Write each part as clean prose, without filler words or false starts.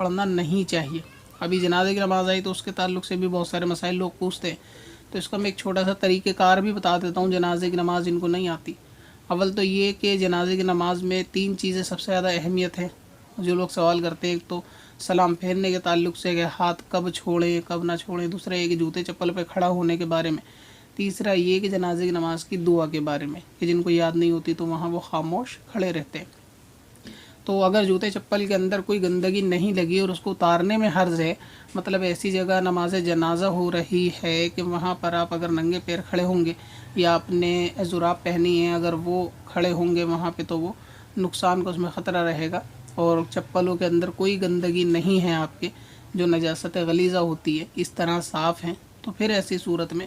पढ़ना नहीं चाहिए। अभी जनाजे की नमाज़ आई तो उसके ताल्लुक़ से भी बहुत सारे मसाइल लोग पूछते हैं, तो इसका मैं एक छोटा सा तरीक़ेकार भी बता देता हूँ जनाजे की नमाज़ जिनको नहीं आती। अव्वल तो ये कि जनाजे की नमाज़ में 3 चीज़ें सबसे ज़्यादा अहमियत है। जो लोग सवाल करते हैं, एक तो सलाम फेरने के ताल्लुक़ से कि हाथ कब छोड़ें कब ना छोड़ें, दूसरा ये कि जूते चप्पल पे खड़ा होने के बारे में, तीसरा ये कि जनाजे की नमाज़ की दुआ के बारे में कि जिनको याद नहीं होती तो वहाँ वो खामोश खड़े रहते हैं। तो अगर जूते चप्पल के अंदर कोई गंदगी नहीं लगी और उसको उतारने में हर्ज है, मतलब ऐसी जगह नमाज जनाजा हो रही है कि वहाँ पर आप अगर नंगे पैर खड़े होंगे या आपने जुराब पहनी है, अगर वो खड़े होंगे वहाँ पे तो वो नुकसान का उसमें ख़तरा रहेगा। और चप्पलों के अंदर कोई गंदगी नहीं है आपके, जो नजासत गलीज़ा होती है इस तरह साफ़ हैं, तो फिर ऐसी सूरत में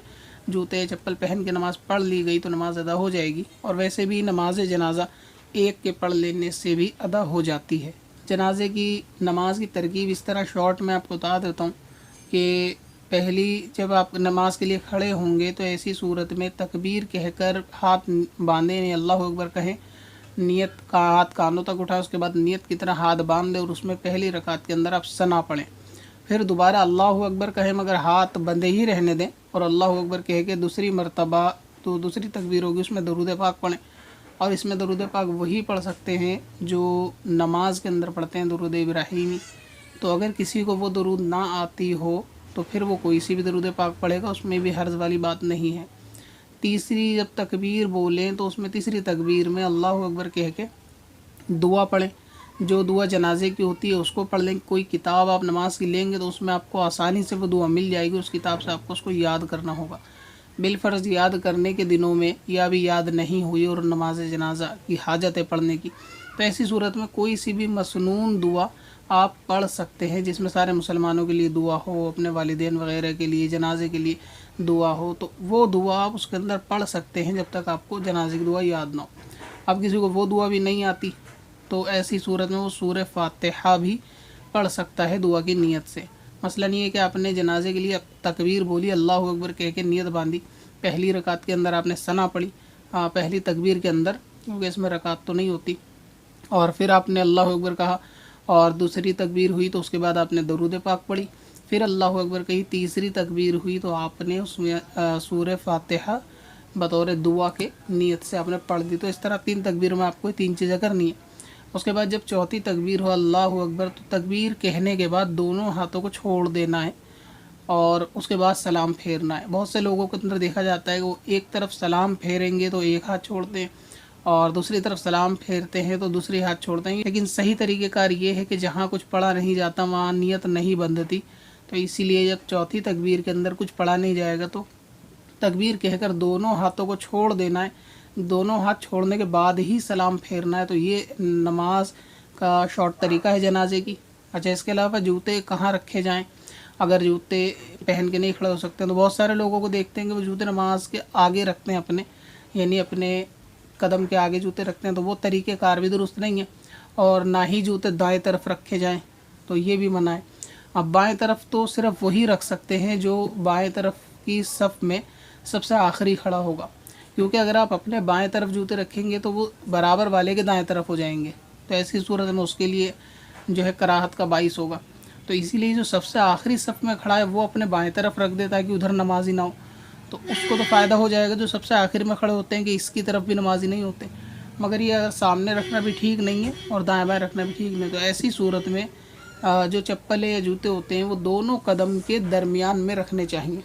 जूते चप्पल पहन के नमाज़ पढ़ ली गई तो नमाज अदा हो जाएगी। और वैसे भी नमाज जनाजा एक के पढ़ लेने से भी अदा हो जाती है। जनाजे की नमाज की तरकीब इस तरह शॉर्ट में आपको बता देता हूँ कि पहली जब आप नमाज के लिए खड़े होंगे तो ऐसी सूरत में तकबीर कहकर हाथ बांधें, यानी अल्लाह अकबर कहें, नियत का हाथ कानों तक उठाएं, उसके बाद नियत की तरह हाथ बांध दें और उसमें पहली रकात के अंदर आप सना पढ़ें। फिर दोबारा अल्लाह अकबर कहें मगर हाथ बंधे ही रहने दें और अल्लाह अकबर कह के दूसरी मरतबा तो दूसरी तकबीर होगी उसमें दरूद पाक पढ़ें। और इसमें दरूद पाक वही पढ़ सकते हैं जो नमाज के अंदर पढ़ते हैं, दरूद इब्राहिमी। तो अगर किसी को वो दरूद ना आती हो तो फिर वो कोई सी भी दरूद पाक पढ़ेगा, उसमें भी हर्ज वाली बात नहीं है। तीसरी जब तकबीर बोलें तो उसमें तीसरी तकबीर में अल्लाह अकबर कह के दुआ पढ़ें। जो दुआ जनाजे की होती है उसको पढ़ लें। कोई किताब आप नमाज की लेंगे तो उसमें आपको आसानी से वो दुआ मिल जाएगी, उस किताब से आपको उसको याद करना होगा। बिलफ़र्ज़ याद करने के दिनों में या भी याद नहीं हुई और नमाज जनाजा की हाजत है पढ़ने की, तो ऐसी सूरत में कोई सी भी मसनून दुआ आप पढ़ सकते हैं जिसमें सारे मुसलमानों के लिए दुआ हो, अपने वालिदैन वगैरह के लिए, जनाजे के लिए दुआ हो, तो वो दुआ आप उसके अंदर पढ़ सकते हैं जब तक आपको जनाजे की दुआ याद ना हो। अब किसी को वो दुआ भी नहीं आती तो ऐसी सूरत में वो सूरह फातिहा भी पढ़ सकता है दुआ की नीयत से। मसलन ये है कि आपने जनाजे के लिए तकबीर बोली, अल्लाह अकबर कह के नीयत बांधी, पहली रकात के अंदर आपने सना पढ़ी, पहली तकबीर के अंदर, क्योंकि इसमें रकात तो नहीं होती, और फिर आपने अल्लाह अकबर कहा और दूसरी तकबीर हुई तो उसके बाद आपने दरूद पाक पढ़ी, फिर अल्लाह अकबर कही, तीसरी तकबीर हुई तो आपने उसमें सूरह फातिहा बतौर दुआ के नीयत से आपने पढ़ दी। तो इस तरह 3 तकबीर में आपको 3 चीज़ें करनी है। उसके बाद जब चौथी तकबीर हो अल्लाह अकबर, तो तकबीर कहने के बाद दोनों हाथों को छोड़ देना है और उसके बाद सलाम फेरना है। बहुत से लोगों के अंदर देखा जाता है कि वो एक तरफ सलाम फेरेंगे तो एक हाथ छोड़ते हैं और दूसरी तरफ सलाम फेरते हैं तो दूसरी हाथ छोड़ते हैं। लेकिन सही तरीक़ेकार ये है कि जहाँ कुछ पढ़ा नहीं जाता वहाँ नियत नहीं बंधती, तो इसीलिए जब चौथी तकबीर के अंदर कुछ पढ़ा नहीं जाएगा तो तकबीर कहकर दोनों हाथों को छोड़ देना है, दोनों हाथ छोड़ने के बाद ही सलाम फेरना है। तो ये नमाज का शॉर्ट तरीका है जनाजे की। अच्छा, इसके अलावा जूते कहाँ रखे जाएं? अगर जूते पहन के नहीं खड़े हो सकते हैं तो बहुत सारे लोगों को देखते हैं कि वो जूते नमाज के आगे रखते हैं अपने, यानी अपने कदम के आगे जूते रखते हैं, तो वो तरीक़ेकार भी दुरुस्त नहीं है। और ना ही जूते दाएं तरफ रखे जाएं, तो ये भी मना है। अब बाएं तरफ तो सिर्फ वही रख सकते हैं जो बाएं तरफ की सफ़ में सबसे आखिरी खड़ा होगा, क्योंकि अगर आप अपने बाएं तरफ जूते रखेंगे तो वो बराबर वाले के दाएं तरफ हो जाएंगे, तो ऐसी सूरत में उसके लिए जो है कराहत का बाइस होगा। तो इसीलिए जो सबसे आखिरी सफ़ में खड़ा है वो अपने बाएं तरफ रख दे ताकि उधर नमाजी ना हो, तो उसको तो फ़ायदा हो जाएगा। जो सबसे आखिर में खड़े होते हैं कि इसकी तरफ भी नमाजी नहीं होते, मगर ये अगर सामने रखना भी ठीक नहीं है और दाएँ बाएँ रखना भी ठीक नहीं, तो ऐसी सूरत में जो चप्पलें या जूते होते हैं वो दोनों कदम के दरमियान में रखने चाहिए।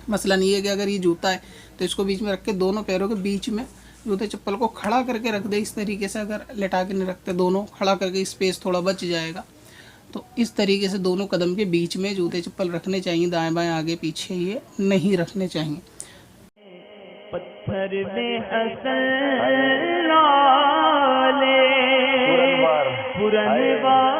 मसलन ये है कि अगर ये जूता है तो इसको बीच में रख के दोनों पैरों के बीच में जूते चप्पल को खड़ा करके रख दे। इस तरीके से अगर लेटा के नहीं रखते, दोनों खड़ा करके स्पेस थोड़ा बच जाएगा। तो इस तरीके से दोनों कदम के बीच में जूते चप्पल रखने चाहिए, दाएं बाएं आगे पीछे ये नहीं रखने चाहिए। पत्थर में असल पुरनवार